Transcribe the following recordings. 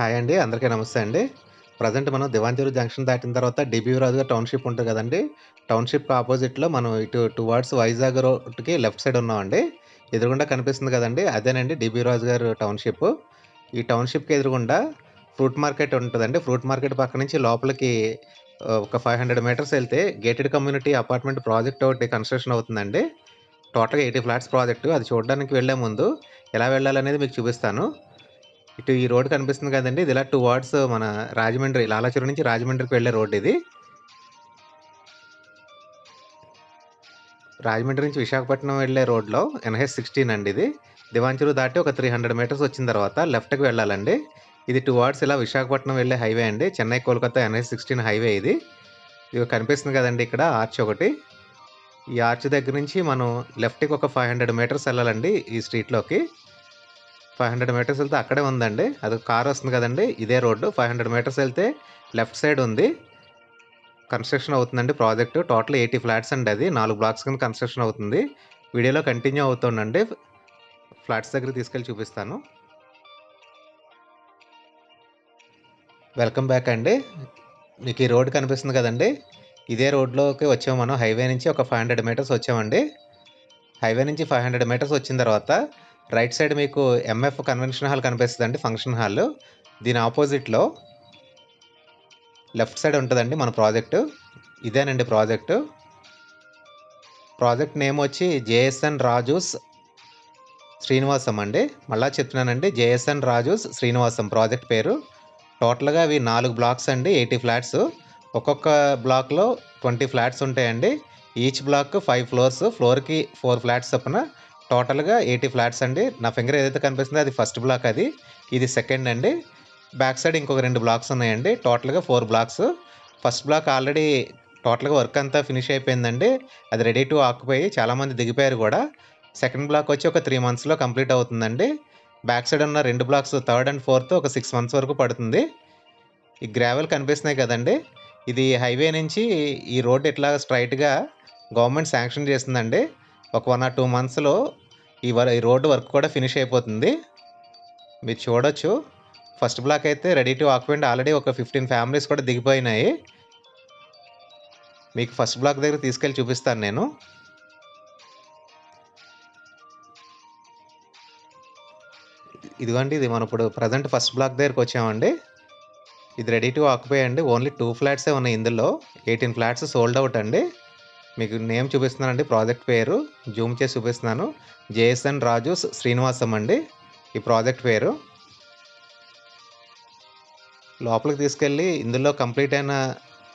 Hi అండి. అందరికీ నమస్తే అండి. ప్రెజెంట్ మనం దివాంజరు జంక్షన్ దాటిన తర్వాత డీబీవీ రాజుగారి టౌన్‌షిప్ ఉంటది గదండీ! టౌన్‌షిప్‌కి అపోజిట్‌లో మనం ఇటు టువర్డ్స్ వైజాగ్ రోడ్‌కి లెఫ్ట్ సైడ్ ఉన్నామండి. ఎదురుగుండా కనిపిస్తుంది గదండీ! అదేనండి డీబీ రాజు గారు టౌన్‌షిప్. ఈ టౌన్‌షిప్‌కి ఎదురుగుండా ఫ్రూట్ మార్కెట్ ఉంటదండి. ఫ్రూట్ మార్కెట్ పక్క నుంచి లోపలికి ఒక 500 మీటర్స్ ఎళ్తే గేటెడ్ కమ్యూనిటీ అపార్ట్‌మెంట్ ప్రాజెక్ట్ ఒకటి కన్‌స్ట్రక్షన్ అవుతుందండి. టోటల్‌గా 80 ఫ్లాట్స్ ప్రాజెక్టు. అది చూడడానికి వెళ్ళే ముందు ఎలా వెళ్ళాలనేది మీకు చూపిస్తాను. ఇటు ఈ రోడ్ కనిపిస్తుంది కదండీ! ఇది ఇలా టువర్డ్స్ మన రాజమండ్రి లాలాచెరువు నుంచి రాజమండ్రికి వెళ్ళే రోడ్డిది. రాజమండ్రి నుంచి విశాఖపట్నం వెళ్ళే రోడ్‌లో ఎన్‌హెచ్-16 అండి ఇది. దివాన్ చెరువు దాటి ఒక 300 మీటర్స్ వచ్చిన తర్వాత లెఫ్ట్‌కి వెళ్ళాలండి. ఇది టువర్డ్స్ ఇలా విశాఖపట్నం వెళ్ళే హైవే అండి. చెన్నై, కోల్‌కతా ఎన్‌హెచ్-16 హైవే ఇది. ఇగో కనిపిస్తుంది కదండీ ఇక్కడ ఆర్చ్ ఒకటి. ఈ ఆర్చ్ దగ్గర నుంచి మనం లెఫ్ట్‌కి ఒక 500 మీటర్స్ ఎళ్ళాలండి ఈ స్ట్రీట్‌లోకి. 500 మీటర్స్ ఎళ్తే అక్కడే ఉందండి. అదొక కారొస్తుంది కదండీ! ఇదే రోడ్డు. 500 మీటర్స్ ఎళ్తే లెఫ్ట్ సైడ్ ఉంది. కన్‌స్ట్రక్షన్ అవుతుందండి ప్రాజెక్టు. టోటల్ 80 ఫ్లాట్స్ అండి అది. 4 బ్లాక్స్ కింద కన్‌స్ట్రక్షన్ అవుతుంది. వీడియోలో కంటిన్యూ అవుతుండండి. ఫ్లాట్స్ దగ్గరికి తీసుకెళ్ళి చూపిస్తాను. వెల్కమ్ బ్యాక్ అండి. మీకు ఈ రోడ్ కనిపిస్తుంది కదండీ! ఇదే రోడ్‌లోకి వచ్చాము మనం. హైవే నుంచి ఒక 500 మీటర్స్ వచ్చామండి. హైవే నుంచి 500 మీటర్స్ వచ్చిన తర్వాత రైట్ సైడ్ మీకు ఎంఎఫ్ కన్వెన్షన్ హాల్ కనిపిస్తదండి ఫంక్షన్ హాలు. దీని అపోజిట్‌లో లెఫ్ట్ సైడ్ ఉంటదండి మన ప్రాజెక్టు. ఇదేనండి ప్రాజెక్టు. ప్రాజెక్ట్ నేమొచ్చి జేఎస్ఎన్ రాజూస్ శ్రీనివాసం అండి. మళ్ళా చెప్తున్నానండి. జేఎస్ఎన్ రాజూస్ శ్రీనివాసం ప్రాజెక్ట్ పేరు. టోటల్‌గా అవి 4 బ్లాక్స్ అండి. 80 ఫ్లాట్స్. ఒక్కొక్క బ్లాక్‌లో 20 ఫ్లాట్స్ ఉంటాయండి. Each black 5 floors. ఫ్లోర్‌కి 4 ఫ్లాట్స్ చొప్పున టోటల్‌గా 80 ఫ్లాట్స్ అండి. నా ఫింగర్ ఏదైతే కనిపిస్తుందో అది ఫస్ట్ బ్లాక్ అది. ఇది సెకండ్ అండి. బ్యాక్ సైడ్ ఇంకొక 2 బ్లాక్స్ ఉన్నాయండి. టోటల్‌గా 4 బ్లాక్స్. ఫస్ట్ బ్లాక్ ఆల్రెడీ టోటల్‌గా వర్క్ అంతా ఫినిష్ అయిపోయిందండి. అది రెడీ టు ఆక్యుపై చాలామంది దిగిపోయారు గూడా. సెకండ్ బ్లాక్ వచ్చి ఒక 3 మంత్స్‌లో కంప్లీట్ అవుతుందండి. బ్యాక్ సైడ్ ఉన్న 2 బ్లాక్స్ థర్డ్ అండ్ ఫోర్త్ ఒక 6 మంత్స్ వరకు పడుతుంది. ఈ గ్రావెల్ కనిపిస్తున్నాయి కదండీ! ఇది హైవే నుంచి ఈ రోడ్ ఇట్లా స్ట్రెయిట్‌గా గవర్నమెంట్ శాంక్షన్ చేసిందండి. ఒక 1 ఆర్ 2 మంత్స్‌లో ఈ రోడ్ వర్క్ కూడా ఫినిష్ అయిపోతుంది. మీరు చూడొచ్చు. ఫస్ట్ బ్లాక్ అయితే రెడీ టు ఆక్యుపై ఆల్రెడీ ఒక 15 ఫ్యామిలీస్ కూడా దిగిపోయినాయి. మీకు ఫస్ట్ బ్లాక్ దగ్గర తీసుకెళ్ళి చూపిస్తాను నేను. ఇదిగోండి ఇది మనం ఇప్పుడు ప్రెజెంట్ ఫస్ట్ బ్లాక్ దగ్గరికొచ్చామండి. ఇది రెడీ టు ఆక్యుపై అండి. ఓన్లీ 2 ఫ్లాట్సే ఉన్నాయి ఇందులో. 18 ఫ్లాట్స్ సోల్డ్ ఔట్ అండి. మీకు నేమ్ చూపిస్తున్నానండి ప్రాజెక్ట్ పేరు. జూమ్ చేసి చూపిస్తున్నాను. జేఎస్ఎన్ రాజూస్ శ్రీనివాసం అండి. ఈ ప్రాజెక్ట్ పేరు. లోపలికి తీసుకెళ్ళి ఇందులో కంప్లీట్ అయిన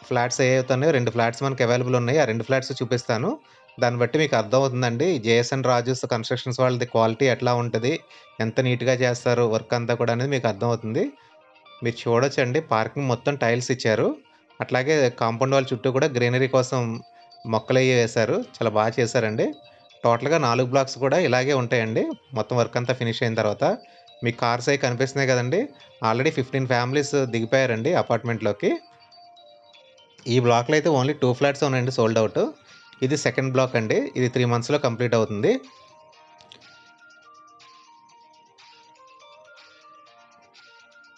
ఫ్లాట్స్ ఏవైతే ఉన్నాయో 2 ఫ్లాట్స్ మనకు అవైలబుల్ ఉన్నాయి. ఆ 2 ఫ్లాట్స్ చూపిస్తాను. దాన్ని బట్టి మీకు అర్థమవుతుందండి. జేఎస్ఎన్ రాజూస్ కన్‌స్ట్రక్షన్స్ వాళ్ళది క్వాలిటీ ఎట్లా ఉంటది? ఎంత నీట్‌గా చేస్తారు వర్క్ అంతా కూడా అనేది మీకు అర్థమవుతుంది. మీరు చూడొచ్చండి పార్కింగ్ మొత్తం టైల్స్ ఇచ్చారు. అట్లాగే కాంపౌండ్ వాల్ చుట్టూ కూడా గ్రీనరీ కోసం మొక్కలయ్యి వేశారు. చాలా చేశారండి. టోటల్‌గా 4 బ్లాక్స్ కూడా ఇలాగే ఉంటాయండి. మొత్తం వర్క్ అంతా ఫినిష్ అయిన తర్వాత. మీకు కార్స్ అయి కనిపిస్తున్నాయి కదండీ! ఆల్రెడీ 15 ఫ్యామిలీస్ దిగిపోయారండి అపార్ట్‌మెంట్‌లోకి. ఈ బ్లాక్‌లో అయితే ఓన్లీ 2 ఫ్లాట్సే ఉన్నాయండి సోల్డ్ ఔట్. ఇది సెకండ్ బ్లాక్ అండి. ఇది 3 మంత్స్‌లో కంప్లీట్ అవుతుంది.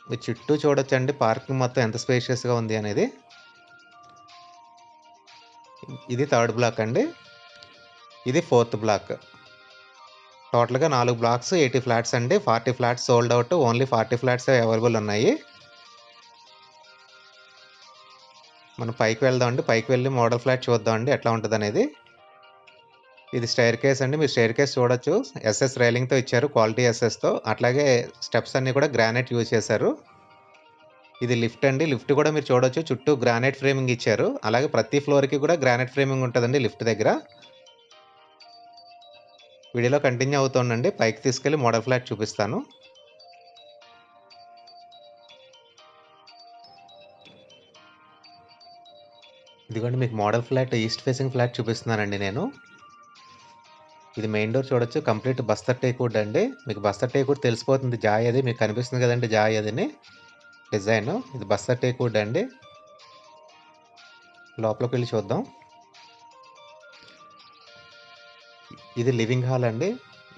మీరు చుట్టూ చూడొచ్చండి పార్కింగ్ మొత్తం ఎంత స్పేషియస్‌గా ఉంది అనేది. ఇది థర్డ్ బ్లాక్ అండి. ఇది ఫోర్త్ బ్లాక్. టోటల్‌గా 4 బ్లాక్స్ 80 ఫ్లాట్స్ అండి. 40 ఫ్లాట్స్ సోల్డ్ ఔట్. ఓన్లీ 40 ఫ్లాట్సే అవైలబుల్ ఉన్నాయి. మనం పైకి వెళ్దామండి. పైకి వెళ్లి మోడల్ ఫ్లాట్ చూద్దామండి ఎట్లా ఉంటదనేది. ఇది స్టెయిర్‌కేస్ అండి. మీరు స్టెయిర్‌కేస్ చూడొచ్చు. ఎస్ఎస్ రైలింగ్‌తో ఇచ్చారు. క్వాలిటీ ఎస్ఎస్‌తో. అట్లాగే స్టెప్స్ అన్నీ కూడా గ్రానైట్ యూజ్ చేశారు. ఇది లిఫ్ట్ అండి. లిఫ్ట్ కూడా మీరు చూడొచ్చు. చుట్టూ గ్రానైట్ ఫ్రేమింగ్ ఇచ్చారు. అలాగే ప్రతి ఫ్లోర్‌కి కూడా గ్రానైట్ ఫ్రేమింగ్ ఉంటదండి లిఫ్ట్ దగ్గర. వీడియోలో కంటిన్యూ అవుతుండండి. పైకి తీసుకెళ్ళి మోడల్ ఫ్లాట్ చూపిస్తాను. ఇదిగోండి మీకు model flat east facing flat చూపిస్తున్నానండి నేను. ఇది మెయిన్ డోర్ చూడొచ్చు. కంప్లీట్ బస్తర్ టేక్ వుడ్ అండి. మీకు బస్తర్ టేక్ వుడ్ తెలిసిపోతుంది జాయ్ అది. మీకు కనిపిస్తుంది కదండీ జాయ్ అదని డిజైను. ఇది బస్తర్ టేక్ వుడ్ అండి. లోపలికెళ్ళి చూద్దాం. ఇది లివింగ్ హాల్ అండి.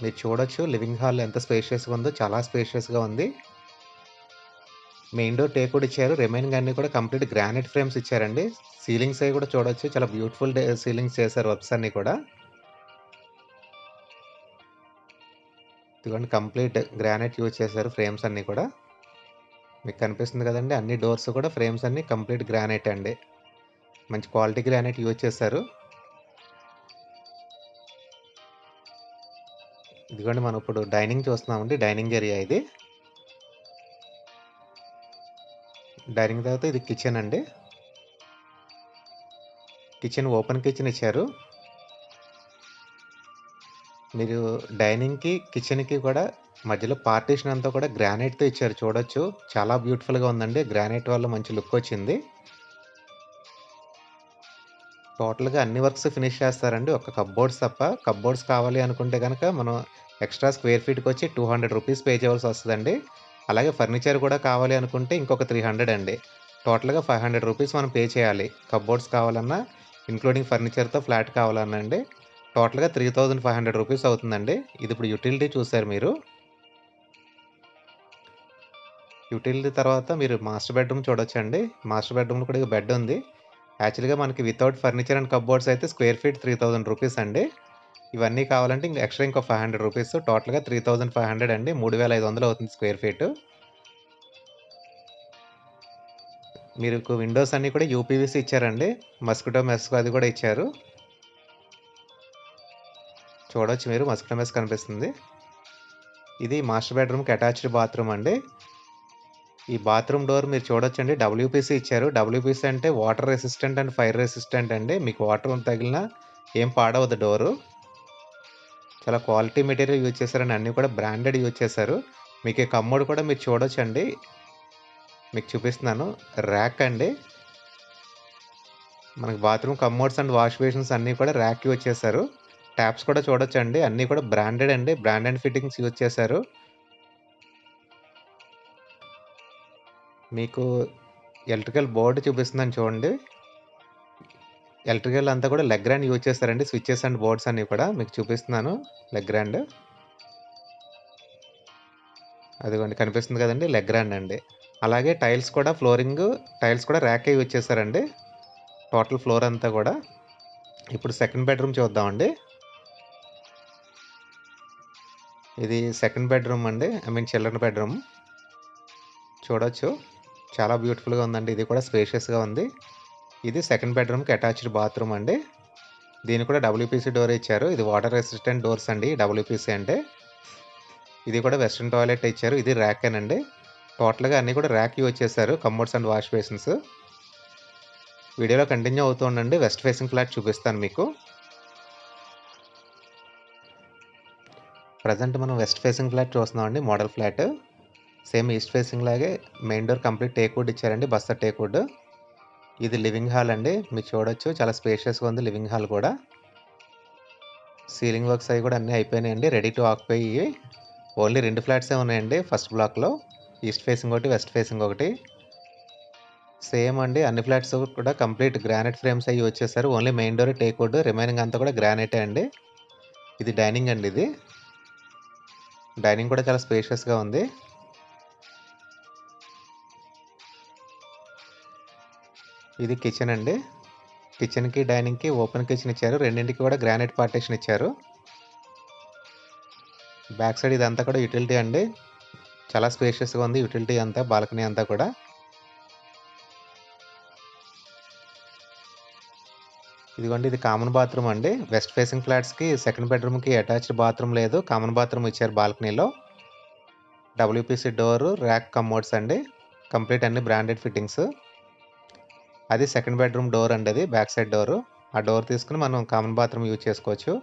మీరు చూడొచ్చు లివింగ్ హాల్ ఎంత స్పేషియస్‌గా ఉందో. చాలా స్పేషియస్‌గా ఉంది. మెయిన్ డోర్ టేక్ వుడ్ ఇచ్చారు. రిమైనింగ్ అన్నీ కూడా కంప్లీట్ గ్రానైట్ ఫ్రేమ్స్ ఇచ్చారండి. సీలింగ్స్ అయి కూడా చూడొచ్చు. చాలా బ్యూటిఫుల్ సీలింగ్స్ చేశారు వర్క్స్ అన్నీ కూడా. ఇదిగోండి కంప్లీట్ గ్రానైట్ యూజ్ చేశారు ఫ్రేమ్స్ అన్నీ కూడా. మీకు కనిపిస్తుంది కదండీ! అన్ని డోర్స్ కూడా ఫ్రేమ్స్ అన్నీ కంప్లీట్ గ్రానైట్ అండి. మంచి క్వాలిటీ గ్రానైట్ యూజ్ చేశారు. ఇదిగోండి మనం ఇప్పుడు డైనింగ్ చూస్తున్నామండి. డైనింగ్ ఏరియా ఇది. డైనింగ్ తర్వాత ఇది కిచెన్ అండి. కిచెన్ ఓపెన్ కిచెన్ ఇచ్చారు. మీరు డైనింగ్‌కి, కిచెన్‌కి కూడా మధ్యలో పార్టిషన్ అంతా కూడా గ్రానైట్‌తో ఇచ్చారు చూడొచ్చు. చాలా బ్యూటిఫుల్‌గా ఉందండి. గ్రానైట్ వల్ల మంచి లుక్ వచ్చింది. టోటల్‌గా అన్ని వర్క్స్ ఫినిష్ చేస్తారండి. ఒక్క కప్‌బోర్డ్స్ తప్ప. కప్‌బోర్డ్స్ కావాలి అనుకుంటే గనక మనం ఎక్స్‌ట్రా స్క్వేర్ ఫీట్‌కొచ్చి రూ. 200 పే చేయవలసి వస్తదండి. అలాగే ఫర్నిచర్ కూడా కావాలి అనుకుంటే ఇంకొక 300 అండి. టోటల్‌గా రూ. 500 మనం పే చేయాలి. కప్‌బోర్డ్స్ కావాలన్నా, ఇంక్లూడింగ్ ఫర్నిచర్‌తో ఫ్లాట్ కావాలన్నా అండి. టోటల్‌గా రూ. 3500 అవుతుందండి. ఇది ఇప్పుడు యుటిలిటీ చూసారు మీరు. యుటిలిటీ తర్వాత మీరు మాస్టర్ బెడ్‌రూమ్ చూడొచ్చండి. మాస్టర్ బెడ్‌రూమ్‌లో కూడా బెడ్ ఉంది. యాక్చువల్‌గా మనకి వితౌట్ ఫర్నిచర్ అండ్ కప్‌బోర్డ్స్ అయితే స్క్వేర్ ఫీట్ రూ. 3000 అండి. ఇవన్నీ కావాలంటే ఎక్స్‌ట్రా ఇంకో రూ. 500 టోటల్‌గా 3500 అండి. 3500 అవుతుంది స్క్వేర్ ఫీట్. మీకు విండోస్ అన్నీ కూడా యూపీవీసీ ఇచ్చారండి. మస్కిటో మెష్ అది కూడా ఇచ్చారు. చూడొచ్చు మీరు మస్కిటో మెష్ కనిపిస్తుంది. ఇది మాస్టర్ బెడ్‌రూమ్‌కి అటాచ్డ్ బాత్రూమ్ అండి. ఈ బాత్రూమ్ డోర్ మీరు చూడొచ్చండి. డబ్ల్యూపీసీ ఇచ్చారు. డబ్ల్యూపీసీ అంటే water resistant and fire resistant అండి. మీకు వాటర్ తగిలినా ఏం పాడవదు డోరు. చాలా క్వాలిటీ మెటీరియల్ యూజ్ చేశారండి. అన్నీ కూడా బ్రాండెడ్ యూజ్ చేశారు. మీకు ఈ కమోడ్ కూడా మీరు చూడొచ్చండి. మీకు చూపిస్తున్నాను. ర్యాక్ అండి. మనకి bathroom commodes and wash basins అన్నీ కూడా ర్యాక్ యూజ్ చేశారు. ట్యాప్స్ కూడా చూడొచ్చండి. అన్నీ కూడా బ్రాండెడ్ అండి. బ్రాండెడ్ ఫిట్టింగ్స్ యూజ్ చేశారు. మీకు ఎలక్ట్రికల్ బోర్డ్ చూపిస్తున్నాను చూడండి. ఎలక్ట్రికల్ అంతా కూడా లెగ్రాండ్ యూజ్ చేస్తారండి. స్విచెస్ అండ్ బోర్డ్స్ అన్నీ కూడా మీకు చూపిస్తున్నాను. లెగ్రాండ్. అదిగోండి కనిపిస్తుంది కదండీ! లెగ్రాండ్ అండి. అలాగే టైల్స్ కూడా ర్యాకే యూజ్ చేశారండి. టోటల్ ఫ్లోర్ అంతా కూడా. ఇప్పుడు సెకండ్ బెడ్‌రూమ్ చూద్దామండి. ఇది సెకండ్ బెడ్‌రూమ్ అండి. Children bedroom. చూడొచ్చు. చాలా బ్యూటిఫుల్‌గా ఉందండి. ఇది కూడా స్పేషియస్‌గా ఉంది. ఇది సెకండ్ బెడ్‌రూమ్‌కి అటాచ్డ్ బాత్రూమ్ అండి. దీనికి కూడా డబ్ల్యూపీసీ డోరే ఇచ్చారు. ఇది వాటర్ రెసిస్టెంట్ డోర్స్ అండి డబ్ల్యూపీసీ అంటే. ఇది కూడా వెస్టర్న్ టాయిలెట్ ఇచ్చారు. ఇది ర్యాకేనండి. టోటల్‌గా అన్నీ కూడా ర్యాక్ యూజ్ చేశారు. Commodes and wash basins. వీడియోలో కంటిన్యూ అవుతూ ఉండండి. వెస్ట్ ఫేసింగ్ ఫ్లాట్ చూపిస్తాను మీకు. ప్రెజెంట్ మనం వెస్ట్ ఫేసింగ్ ఫ్లాట్ చూస్తున్నామండి. Model flat. Same east facing లాగే main door complete teak wood ఇచ్చారండి. బస్తా టేక్ వుడ్. ఇది లివింగ్ హాల్ అండి. మీరు చూడొచ్చు. చాలా స్పేషియస్‌గా ఉంది లివింగ్ హాల్ కూడా. సీలింగ్ వర్క్స్ అవి కూడా అన్నీ అయిపోయినాయండి. రెడీ టు ఆక్యుపై ఇయి. ఓన్లీ 2 ఫ్లాట్సే ఉన్నాయండి ఫస్ట్ బ్లాక్‌లో. ఈస్ట్ ఫేసింగ్ ఒకటి, వెస్ట్ ఫేసింగ్ ఒకటి. సేమ్ అండి అన్ని ఫ్లాట్స్ కూడా కంప్లీట్ గ్రానైట్ ఫ్రేమ్స్ అయి యూజ్ చేశారు. ఓన్లీ మెయిన్ డోరే టేక్ వుడ్. రిమైనింగ్ అంతా కూడా గ్రానైటే అండి. ఇది డైనింగ్ అండి ఇది. డైనింగ్ కూడా చాలా స్పేషియస్‌గా ఉంది. ఇది కిచెన్ అండి. కిచెన్‌కి, డైనింగ్‌కి ఓపెన్ కిచెన్ ఇచ్చారు. రెండింటికి కూడా గ్రానైట్ పార్టిషన్ ఇచ్చారు. బ్యాక్ సైడ్ ఇదంతా కూడా యుటిలిటీ అండి. చాలా స్పేషియస్‌గా ఉంది యుటిలిటీ అంతా, బాల్కనీ అంతా కూడా. ఇదిగోండి ఇది కామన్ బాత్రూమ్ అండి. వెస్ట్ ఫేసింగ్ ఫ్లాట్స్‌కి సెకండ్ బెడ్‌రూమ్‌కి అటాచ్డ్ బాత్రూమ్ లేదు. కామన్ బాత్రూమ్ ఇచ్చారు బాల్కనీలో. డబ్ల్యూపీసీ డోరు, ర్యాక్ కమోడ్స్ అండి. కంప్లీట్ అన్ని బ్రాండెడ్ ఫిట్టింగ్స్. అది సెకండ్ బెడ్‌రూమ్ డోర్ అండి అది. Back side door. ఆ డోర్ తీసుకొని మనం కామన్ బాత్రూమ్ యూజ్ చేసుకోవచ్చు.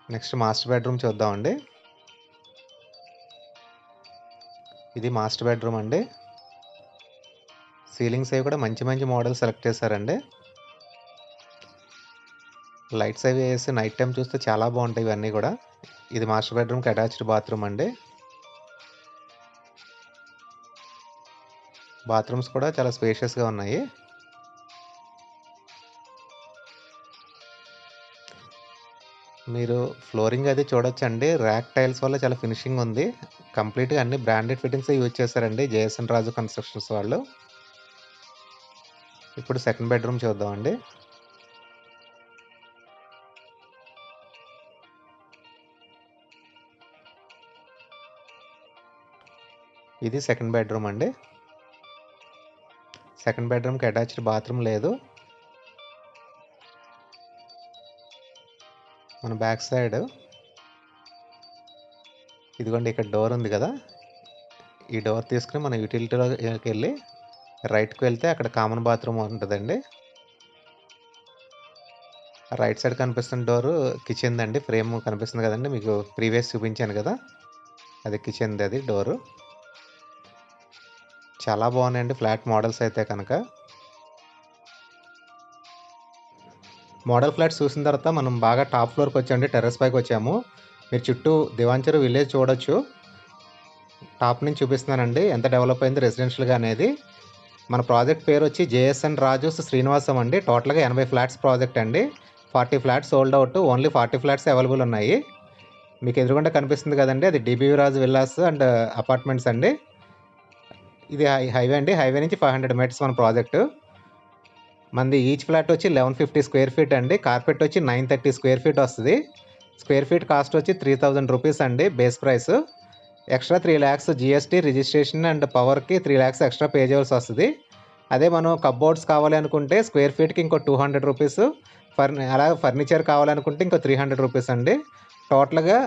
నెక్స్ట్ మాస్టర్ బెడ్‌రూమ్ చూద్దామండి. ఇది మాస్టర్ బెడ్‌రూమ్ అండి. సీలింగ్స్ అవి కూడా మంచి మంచి మోడల్ సెలెక్ట్ చేశారండి. లైట్స్ అవి ఏసి నైట్ టైమ్ చూస్తే చాలా బావుంటాయి ఇవన్నీ గూడా. ఇది మాస్టర్ బెడ్‌రూమ్‌కి అటాచ్డ్ బాత్రూమ్ అండి. బాత్రూమ్స్ కూడా చాలా స్పేషియస్‌గా ఉన్నాయి. మీరు ఫ్లోరింగ్ అది చూడొచ్చండి. ర్యాక్ టైల్స్ వల్ల చాలా ఫినిషింగ్ ఉంది. కంప్లీట్‌గా అన్ని బ్రాండెడ్ ఫిట్టింగ్సే యూజ్ చేశారండి జేఎస్ఎన్ రాజు కన్‌స్ట్రక్షన్స్ వాళ్ళు. ఇప్పుడు సెకండ్ బెడ్‌రూమ్ చూద్దామండి. ఇది సెకండ్ బెడ్‌రూమ్ అండి. సెకండ్ బెడ్‌రూమ్‌కి అటాచ్డ్ బాత్రూమ్ లేదు. మన బ్యాక్ సైడ్ ఇదిగోండి ఇక్కడ డోర్ ఉంది కదా! ఈ డోర్ తీసుకొని మనం యుటిలిటీలోకెళ్ళి రైట్‌కి వెళ్తే అక్కడ కామన్ బాత్రూమ్ ఉంటదండి. రైట్ సైడ్ కనిపిస్తున్న డోరు కిచెన్‌దండి. ఫ్రేమ్ కనిపిస్తుంది కదండీ! మీకు ప్రీవియస్ చూపించాను కదా! అది కిచెన్‌ది అది డోరు. చాలా బాగున్నాయండి ఫ్లాట్ మోడల్స్ అయితే కనుక. మోడల్ ఫ్లాట్స్ చూసిన తర్వాత మనం బాగా టాప్ ఫ్లోర్‌కి వచ్చామండి. టెర్రస్ పైకొచ్చాము. మీరు చుట్టూ దివాంచెరు విలేజ్ చూడొచ్చు. టాప్ నుంచి చూపిస్తున్నానండి ఎంత డెవలప్ అయింది రెసిడెన్షియల్‌గా అనేది. మన ప్రాజెక్ట్ పేరొచ్చి జేఎస్ఎన్ రాజూస్ శ్రీనివాసం అండి. టోటల్‌గా 80 ఫ్లాట్స్ ప్రాజెక్ట్ అండి. 40 flats sold out. Only 40 flats available ఉన్నాయి. మీకు ఎదురుగుండా కనిపిస్తుంది కదండీ! అది డీబీవీ రాజు విల్లాస్ అండ్ అపార్ట్మెంట్స్ అండి. ఇది హైవే అండి. హైవే నుంచి 500 మీటర్స్ మన ప్రాజెక్టు. మనది ఈచ్ ఫ్లాట్ వచ్చి 1150 స్క్వేర్ ఫీట్ అండి. కార్పెట్ వచ్చి 930 స్క్వేర్ ఫీట్ వస్తది. స్క్వేర్ ఫీట్ కాస్ట్ వచ్చి 3000 రూపీస్ అండి base price. Extra 3 lakhs GST, registration and పవర్‌కి 3 లాక్స్ ఎక్స్ట్రా పే చేయాల్సి వస్తది. అదే మనం కప్‌బోర్డ్స్ కావాలి అనుకుంటే స్క్వేర్ ఫీట్‌కి ఇంకో 200 రూపీస్. అలాగే ఫర్నిచర్ కావాలనుకుంటే ఇంకో 300 రూపీస్ అండి. టోటల్‌గా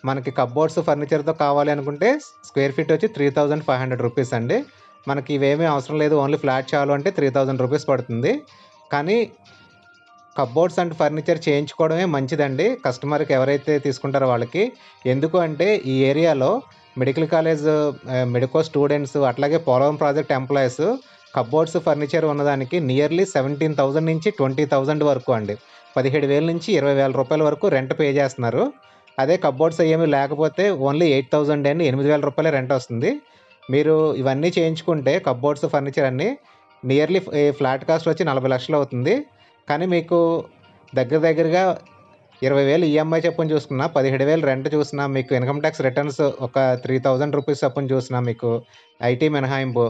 మనకి కప్‌బోర్డ్స్, ఫర్నిచర్‌తో కావాలి అనుకుంటే స్క్వేర్ ఫీట్ వచ్చి 3500 రూపీస్ అండి. మనకి ఇవేమీ అవసరం లేదు. ఓన్లీ ఫ్లాట్ చాలు అంటే 3000 రూపీస్ పడుతుంది. కానీ కప్‌బోర్డ్స్ అండ్ ఫర్నిచర్ చేయించుకోవడమే మంచిదండి. కస్టమర్‌కి ఎవరైతే తీసుకుంటారో వాళ్ళకి. ఎందుకు అంటే ఈ ఏరియాలో మెడికల్ కాలేజ్ మెడికో స్టూడెంట్స్ అట్లాగే Polavaram project employees cupboards, furniture ఉన్నదానికి నియర్లీ 17,000 నుంచి 20,000 వరకు అండి. 17,000 నుంచి 20,000 రూపాయల వరకు రెంట్ పే చేస్తున్నారు. అదే కప్‌బోర్డ్స్ అయ్యేమి లేకపోతే ఓన్లీ 8,000 అండి. 8,000 రూపాయలే రెంట్ వస్తుంది. మీరు ఇవన్నీ చేయించుకుంటే కప్‌బోర్డ్స్, ఫర్నిచర్ అన్నీ నియర్లీ ఫ్లాట్ కాస్ట్ వచ్చి 40 లక్షలు అవుతుంది. కానీ మీకు దగ్గరగా 20,000 ఈఎంఐ చొప్పున చూసుకున్నా, 17,000 రెంట్ చూసినా, మీకు ఇన్‌కమ్ టాక్స్ రిటర్న్స్ ఒక 3,000 రూపీస్ చొప్పున చూసినా మీకు ఐటీ మినహాయింపు,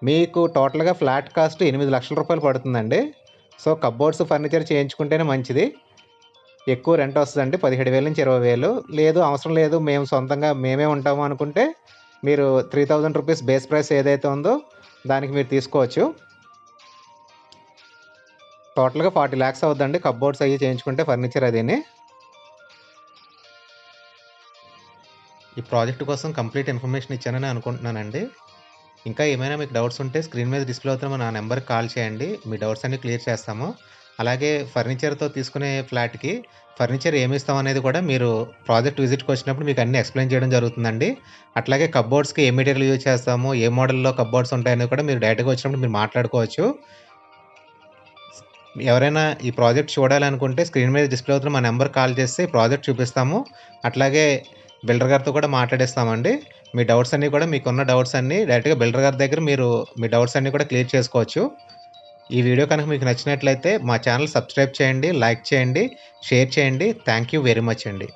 మీకు టోటల్‌గా ఫ్లాట్ కాస్ట్ 8 లక్షల రూపాయలు పడుతుందండి. సో, కప్‌బోర్డ్స్, ఫర్నిచర్ చేయించుకుంటేనే మంచిది. ఎక్కువ రెంట్ వస్తదండి. 17,000-20,000 లేదు అవసరం లేదు మేము సొంతంగా మేమే ఉంటాము అనుకుంటే, మీరు 3,000 రూపీస్ బేస్ ప్రైస్ ఏదైతే ఉందో దానికి మీరు తీసుకోవచ్చు. టోటల్‌గా 40 లాక్స్ అవుద్దండి కప్‌బోర్డ్స్ అయ్యి చేయించుకుంటే ఫర్నిచర్ అదీని. ఈ ప్రాజెక్ట్ కోసం కంప్లీట్ ఇన్ఫర్మేషన్ ఇచ్చానని అనుకుంటున్నానండి. ఇంకా ఏమైనా మీకు డౌట్స్ ఉంటే స్క్రీన్ మీద డిస్‌ప్లే అవుతున్న మన నంబర్‌కి కాల్ చేయండి. మీ డౌట్స్ అన్నీ క్లియర్ చేస్తాము. అలాగే ఫర్నిచర్‌తో తీసుకునే ఫ్లాట్‌కి ఫర్నిచర్ ఏమిస్తాం అనేది కూడా మీరు ప్రాజెక్ట్ విజిట్‌కి వచ్చినప్పుడు మీకు అన్నీ ఎక్స్‌ప్లెయిన్ చేయడం జరుగుతుందండి. అట్లాగే కప్‌బోర్డ్స్‌కి ఏ మెటీరియల్ యూజ్ చేస్తాము, ఏ మోడల్‌లో కప్‌బోర్డ్స్ ఉంటాయనేది కూడా మీరు డైరెక్ట్‌గా వచ్చినప్పుడు మీరు మాట్లాడుకోవచ్చు. ఎవరైనా ఈ ప్రాజెక్ట్ చూడాలనుకుంటే స్క్రీన్ మీద డిస్‌ప్లే అవుతున్న మా నంబర్‌కి కాల్ చేస్తే ఈ ప్రాజెక్ట్ చూపిస్తాము. అట్లాగే బిల్డర్ గారితో కూడా మాట్లాడిస్తామండి. మీ డౌట్స్ అన్నీ కూడా మీకున్న డౌట్స్ అన్నీ డైరెక్ట్‌గా బిల్డర్ గారి దగ్గర మీరు మీ డౌట్స్ అన్నీ కూడా క్లియర్ చేసుకోవచ్చు. ఈ వీడియో కనుక మీకు నచ్చినట్లయితే మా ఛానల్ సబ్స్క్రైబ్ చేయండి, లైక్ చేయండి, షేర్ చేయండి. థాంక్ యూ వెరీ మచ్ అండి.